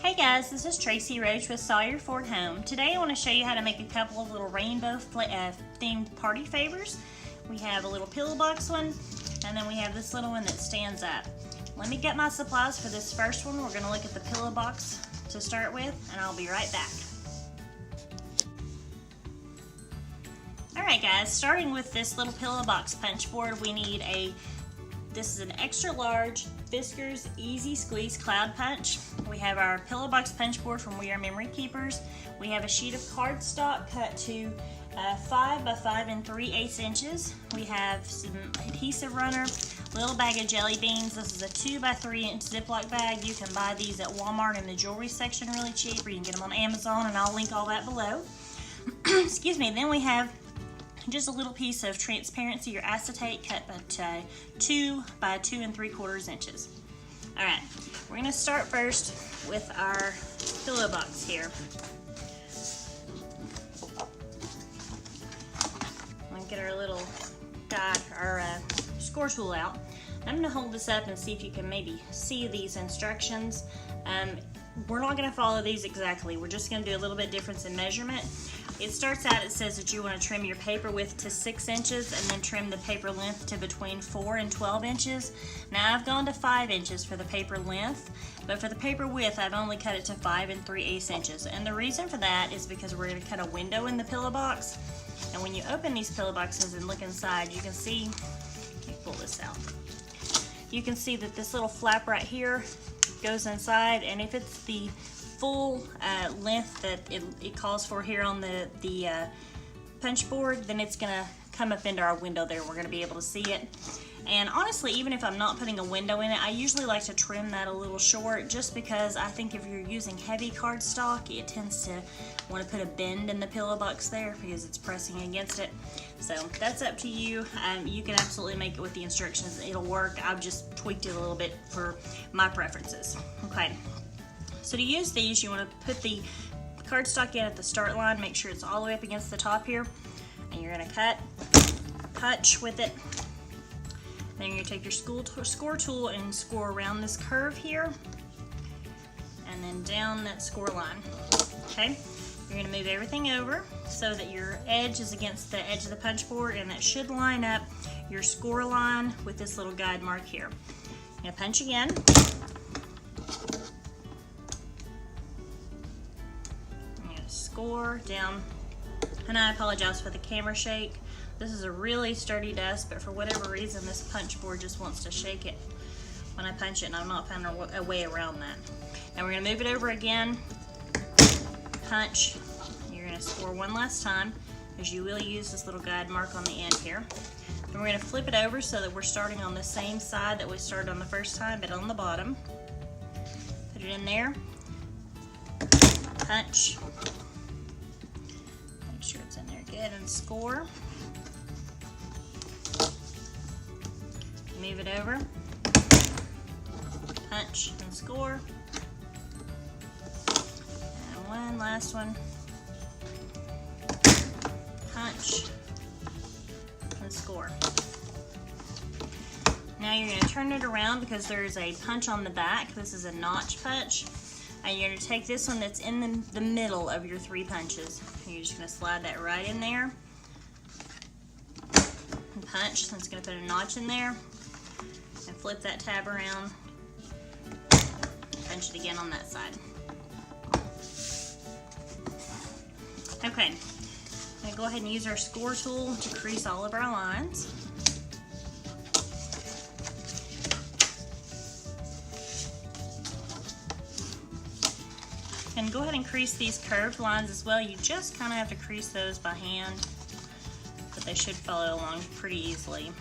Hey guys, this is Tracy Roach with Sawyer Ford Home. Today I want to show you how to make a couple of little rainbow themed party favors. We have a little pillow box one, and then we have this little one that stands up. Let me get my supplies for this first one. We're going to look at the pillow box to start with, and I'll be right back. Alright guys, starting with this little pillow box punch board, we need this is an extra large Fiskars Easy Squeeze Cloud Punch. We have our pillow box punch board from We Are Memory Keepers. We have a sheet of cardstock cut to 5 by 5 3/8 inches. We have some adhesive runner, little bag of jelly beans. This is a 2 by 3 inch Ziploc bag. You can buy these at Walmart in the jewelry section really cheap, or you can get them on Amazon, and I'll link all that below. Excuse me. Then we have just a little piece of transparency or acetate cut at 2 by 2 3/4 inches. All right, we're gonna start first with our pillow box here. I'm gonna get our little guide, our score tool out. I'm gonna hold this up and see if you can maybe see these instructions. We're not gonna follow these exactly. We're just gonna do a little bit difference in measurement. It starts out, it says that you want to trim your paper width to 6 inches and then trim the paper length to between 4 and 12 inches. Now I've gone to 5 inches for the paper length, but for the paper width I've only cut it to 5 3/8 inches. And the reason for that is because we're going to cut a window in the pillow box. And when you open these pillow boxes and look inside, you can see, let me pull this out. You can see that this little flap right here goes inside, and if it's the full length that it calls for here on the punch board, then it's gonna come up into our window there. We're gonna be able to see it. And honestly, even if I'm not putting a window in it, I usually like to trim that a little short, just because I think if you're using heavy cardstock, it tends to want to put a bend in the pillow box there because it's pressing against it. So that's up to you. You can absolutely make it with the instructions. It'll work. I've just tweaked it a little bit for my preferences. Okay. So to use these, you want to put the cardstock in at the start line, make sure it's all the way up against the top here, and you're going to punch with it. Then you're going to take your score tool and score around this curve here, and then down that score line. Okay, you're going to move everything over so that your edge is against the edge of the punch board, and that should line up your score line with this little guide mark here. You're going to punch again. Score down, and I apologize for the camera shake. This is a really sturdy desk, but for whatever reason this punch board just wants to shake it when I punch it, and I'm not finding a way around that. Now we're going to move it over again, punch. You're going to score one last time, because you will use this little guide mark on the end here. Then we're going to flip it over so that we're starting on the same side that we started on the first time, but on the bottom. Put it in there, punch. Make sure it's in there good, and score. Move it over, punch and score. And one last one, punch and score. Now you're going to turn it around because there's a punch on the back. This is a notch punch. And you're going to take this one that's in the middle of your 3 punches. You're just going to slide that right in there and punch. So it's going to put a notch in there, and flip that tab around, punch it again on that side. Okay, I'm going to go ahead and use our score tool to crease all of our lines. And go ahead and crease these curved lines as well. You just kind of have to crease those by hand, but they should follow along pretty easily.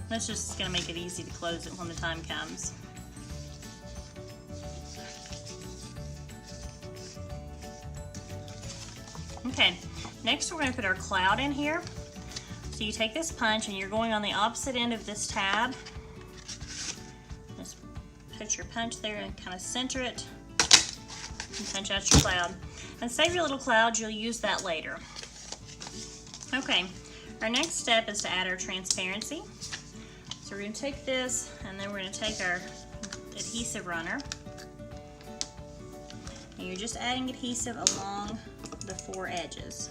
That's just going to make it easy to close it when the time comes. Okay, next we're going to put our cloud in here. So you take this punch and you're going on the opposite end of this tab. Just put your punch there and kind of center it and punch out your cloud. And save your little cloud, you'll use that later. Okay, our next step is to add our transparency. So we're going to take this, and then we're going to take our adhesive runner. And you're just adding adhesive along the 4 edges.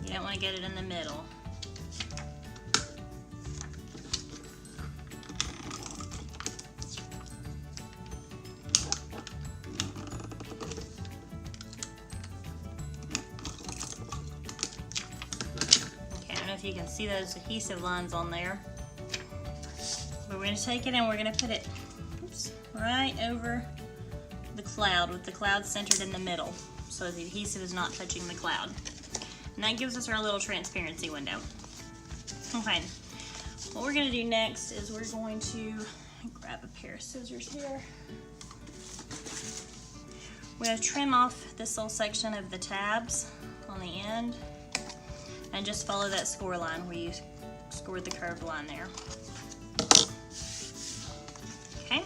You don't want to get it in the middle. Okay, I don't know if you can see those adhesive lines on there. But we're going to take it and we're going to put it right over the cloud with the cloud centered in the middle so the adhesive is not touching the cloud. And that gives us our little transparency window. Okay, what we're going to do next is we're going to grab a pair of scissors here. We're going to trim off this little section of the tabs on the end and just follow that score line where you scored the curved line there. Okay.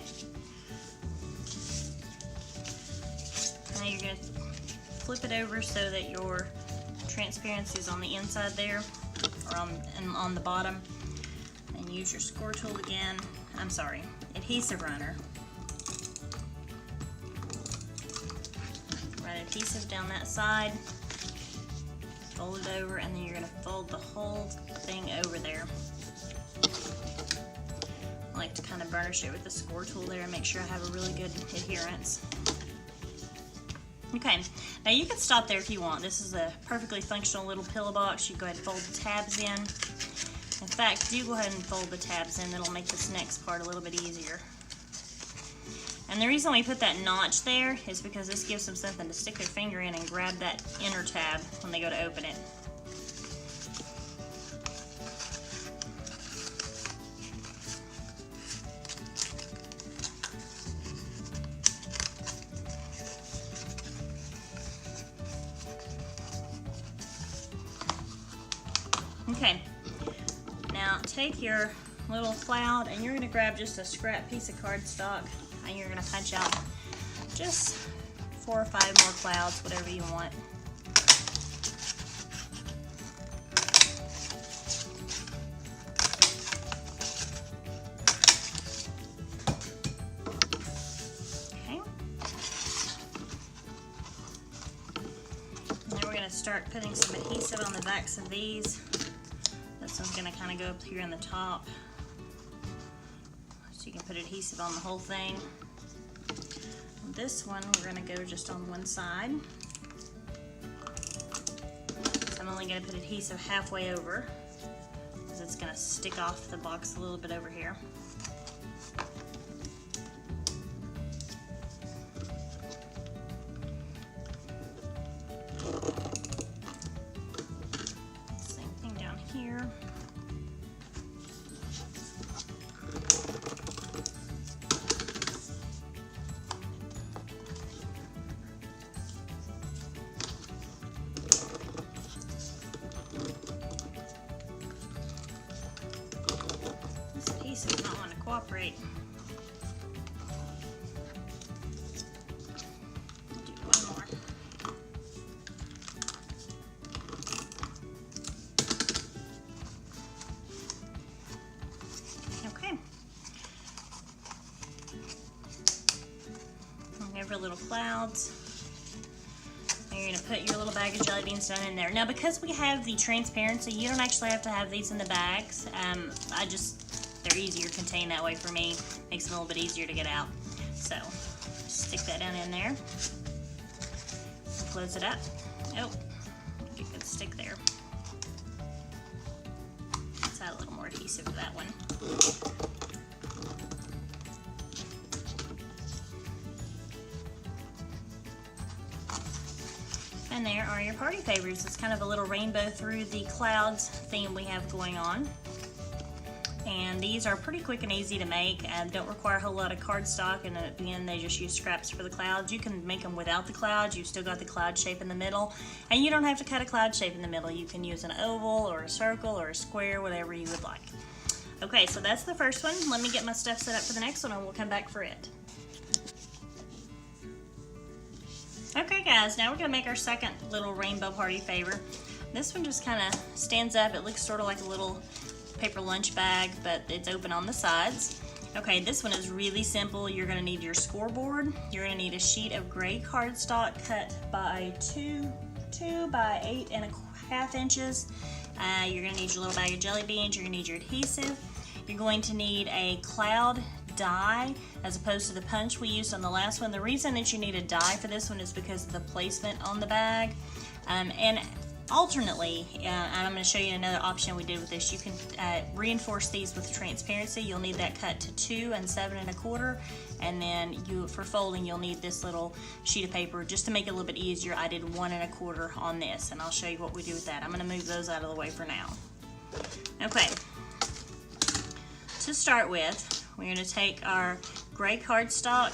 Now you're going to flip it over so that your transparency is on the inside there, or on the bottom, and use your score tool again. I'm sorry, adhesive runner. Run adhesive down that side, fold it over, and then you're going to fold the whole thing over there. I like to kind of burnish it with the score tool there and make sure I have a really good adherence. Okay, now you can stop there if you want. This is a perfectly functional little pillow box. You go ahead and fold the tabs in. In fact, do go ahead and fold the tabs in. It'll make this next part a little bit easier. And the reason we put that notch there is because this gives them something to stick their finger in and grab that inner tab when they go to open it. Okay, now take your little cloud and you're going to grab just a scrap piece of cardstock and you're going to punch out just 4 or 5 more clouds, whatever you want. Okay. And then we're going to start putting some adhesive on the backs of these. This one's going to kind of go up here in the top, so you can put adhesive on the whole thing. This one we're going to go just on one side. So I'm only going to put adhesive halfway over because it's going to stick off the box a little bit over here. Same thing down here. Does not want to cooperate. I'll do one more. Okay. Over little clouds. And you're going to put your little bag of jelly beans down in there. Now, because we have the transparency, you don't actually have to have these in the bags. They're easier contained that way for me. Makes them a little bit easier to get out. So, stick that down in there. Close it up. Oh, get a good stick there. Let's add a little more adhesive to that one. And there are your party favors. It's kind of a little rainbow through the clouds theme we have going on. And these are pretty quick and easy to make and don't require a whole lot of cardstock, and at the end they just use scraps for the clouds. You can make them without the clouds. You've still got the cloud shape in the middle, and you don't have to cut a cloud shape in the middle. You can use an oval or a circle or a square, whatever you would like. Okay, so that's the first one. Let me get my stuff set up for the next one and we'll come back for it. Okay guys, now we're going to make our second little rainbow party favor. This one just kind of stands up. It looks sort of like a little paper lunch bag, but it's open on the sides. Okay, this one is really simple. You're gonna need your scoreboard. You're gonna need a sheet of gray cardstock cut by 2 by 8.5 inches. You're gonna need your little bag of jelly beans. You're gonna need your adhesive. You're going to need a cloud die as opposed to the punch we used on the last one. The reason that you need a die for this one is because of the placement on the bag. And alternately, and I'm going to show you another option we did with this, you can reinforce these with transparency. You'll need that cut to 2 and 7.25, and then for folding you'll need this little sheet of paper. Just to make it a little bit easier, I did 1.25 on this, and I'll show you what we do with that. I'm going to move those out of the way for now. Okay, to start with, we're going to take our gray cardstock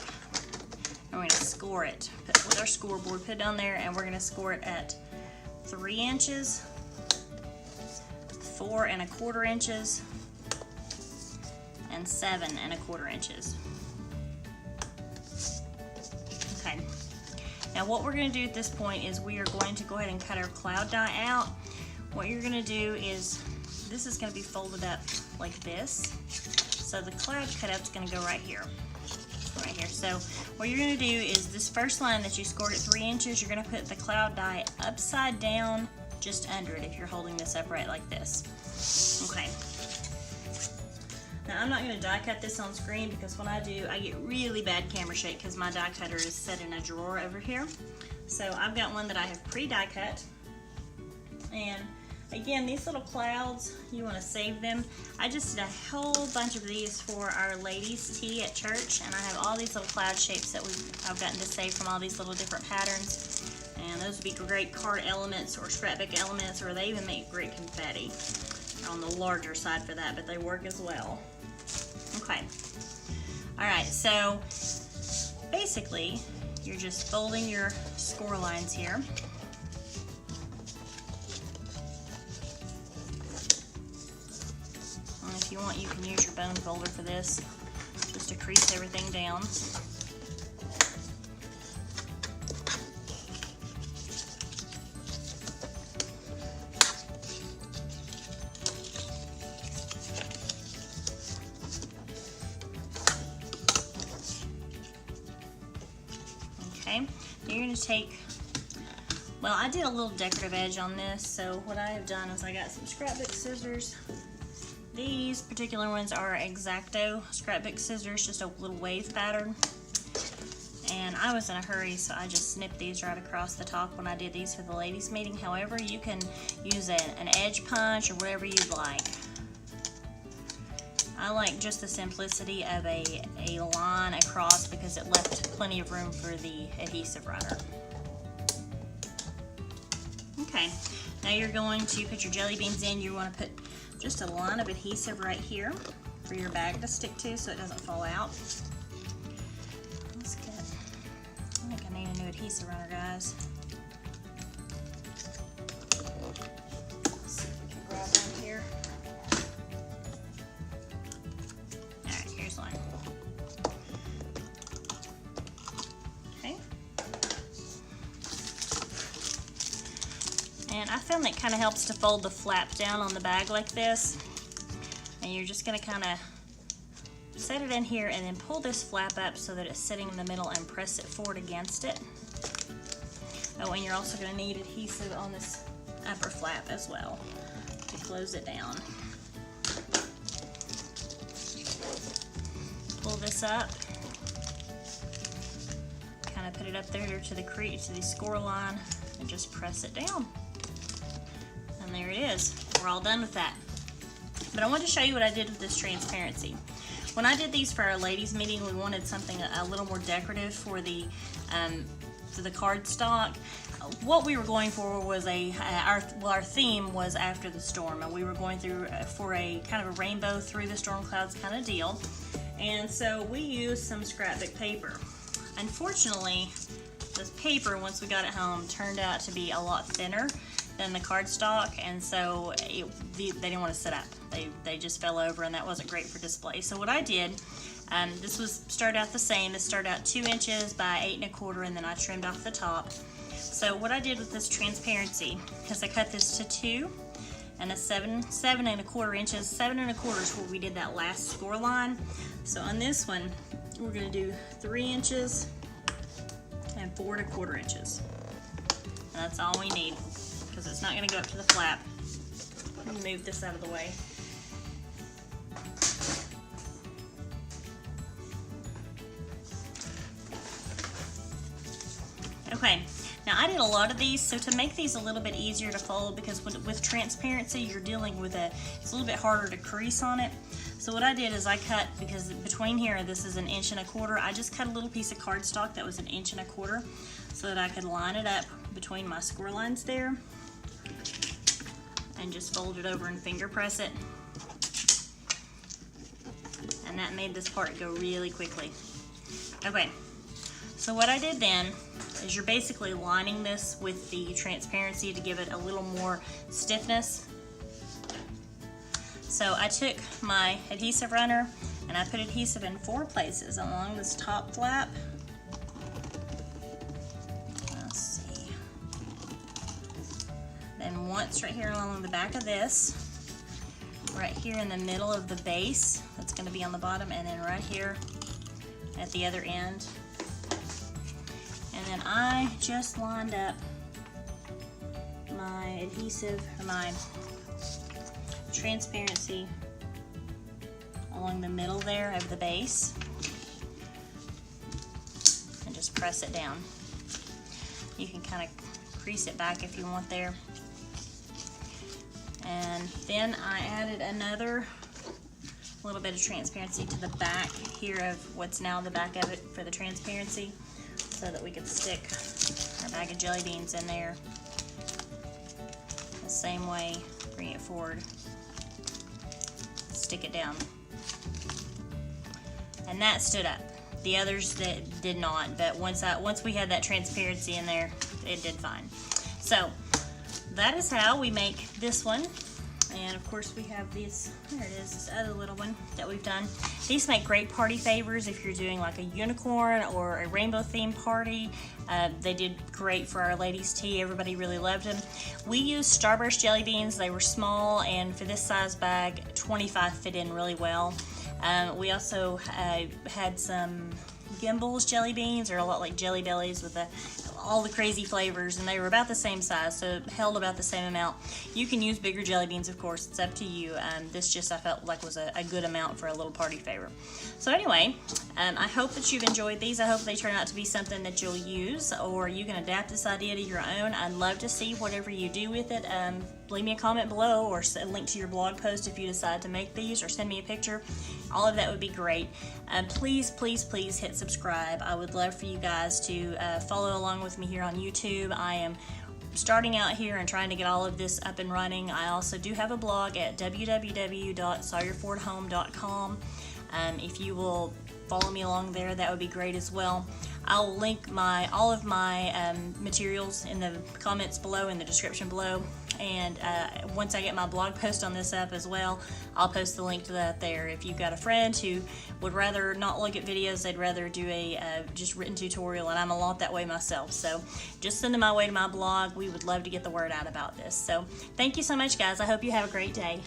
and we're going to score it with our scoreboard. Put it on there, and we're going to score it at 3 inches, 4.25 inches, and 7.25 inches. Okay. Now what we're going to do at this point is we are going to go ahead and cut our cloud die out. What you're going to do is, this is going to be folded up like this. So the cloud cutout is going to go right here. So what you're going to do is this first line that you scored at 3 inches, you're going to put the cloud die upside down just under it if you're holding this upright like this. Okay. Now I'm not going to die cut this on screen because when I do, I get really bad camera shake because my die cutter is set in a drawer over here. So I've got one that I have pre-die cut. And again, these little clouds, you want to save them. I just did a whole bunch of these for our ladies' tea at church, and I have all these little cloud shapes that I've gotten to save from all these little different patterns. And those would be great card elements or scrapbook elements, or they even make great confetti. They're on the larger side for that, but they work as well. Okay. Alright, so basically, you're just folding your score lines here. If you want, you can use your bone folder for this, just to crease everything down. Okay, you're going to take, well, I did a little decorative edge on this, so what I have done is I got some scrapbook scissors. These particular ones are X-Acto scrapbook scissors, just a little wave pattern. And I was in a hurry, so I just snipped these right across the top when I did these for the ladies' meeting. However, you can use an edge punch or whatever you'd like. I like just the simplicity of a line across because it left plenty of room for the adhesive runner. Okay, now you're going to put your jelly beans in. You want to put just a line of adhesive right here for your bag to stick to so it doesn't fall out. Let's get, I think I need a new adhesive runner, guys. Let's see if we can grab one here. Alright, here's one. Okay. And I found that kind of helps to fold the flap down on the bag like this. And you're just going to kind of set it in here and then pull this flap up so that it's sitting in the middle and press it forward against it. Oh, and you're also going to need adhesive on this upper flap as well to close it down. Pull this up. Kind of put it up there to the score line and just press it down. And there it is. We're all done with that. But I wanted to show you what I did with this transparency. When I did these for our ladies' meeting, we wanted something a little more decorative for the cardstock. What we were going for was our theme was after the storm, and we were going through for a kind of a rainbow through the storm clouds kind of deal. And so we used some scrapbook paper. Unfortunately, this paper, once we got it home, turned out to be a lot thinner than the cardstock, and so they didn't want to sit up. They just fell over, and that wasn't great for display. So what I did, this started out the same. This started out 2 inches by 8.25, and then I trimmed off the top. So what I did with this transparency is I cut this to 2 and a 7.25 inches. 7.25 is where we did that last score line. So on this one, we're gonna do 3 inches and 4.25 inches. And that's all we need, because it's not gonna go up to the flap. Let me move this out of the way. Okay, now I did a lot of these, so to make these a little bit easier to fold, because with transparency you're dealing with it's a little bit harder to crease on it. So what I did is I cut, because between here, this is 1.25 inches, I just cut a little piece of cardstock that was 1.25 inches, so that I could line it up between my score lines there, and just fold it over and finger press it. And that made this part go really quickly. Okay, so what I did then is you're basically lining this with the transparency to give it a little more stiffness. So I took my adhesive runner and I put adhesive in 4 places along this top flap. Let's see. Then once right here along the back of this, right here in the middle of the base, that's going to be on the bottom, and then right here at the other end. And then I just lined up my adhesive, my transparency along the middle there of the base, and just press it down. You can kind of crease it back if you want there. And then I added another little bit of transparency to the back here of what's now the back of it for the transparency, so that we could stick our bag of jelly beans in there the same way. Bring it forward, stick it down, and that stood up. The others that did not, but once we had that transparency in there, it did fine. So that is how we make this one. And of course we have these, there it is, this other little one that we've done. These make great party favors if you're doing like a unicorn or a rainbow themed party. They did great for our ladies' tea. Everybody really loved them. We used Starburst jelly beans. They were small, and for this size bag, 25 fit in really well. We also had some Gimbals jelly beans, or a lot like Jelly Bellies with all the crazy flavors, and they were about the same size, so it held about the same amount. You can use bigger jelly beans, of course, it's up to you. This just I felt like was a good amount for a little party favor. So anyway, I hope that you've enjoyed these. I hope they turn out to be something that you'll use, or you can adapt this idea to your own. I'd love to see whatever you do with it. Leave me a comment below, or a link to your blog post if you decide to make these, or send me a picture. All of that would be great. Please, please, please hit subscribe. I would love for you guys to follow along with me here on YouTube. I am starting out here and trying to get all of this up and running. I also do have a blog at www.sawyerfordhome.com. If you will follow me along there, that would be great as well. I'll link all of my materials in the comments below, in the description below, and once I get my blog post on this up as well, I'll post the link to that there. If you've got a friend who would rather not look at videos, they'd rather do a just written tutorial, and I'm a lot that way myself, so just send them my way to my blog. We would love to get the word out about this. So thank you so much, guys. I hope you have a great day.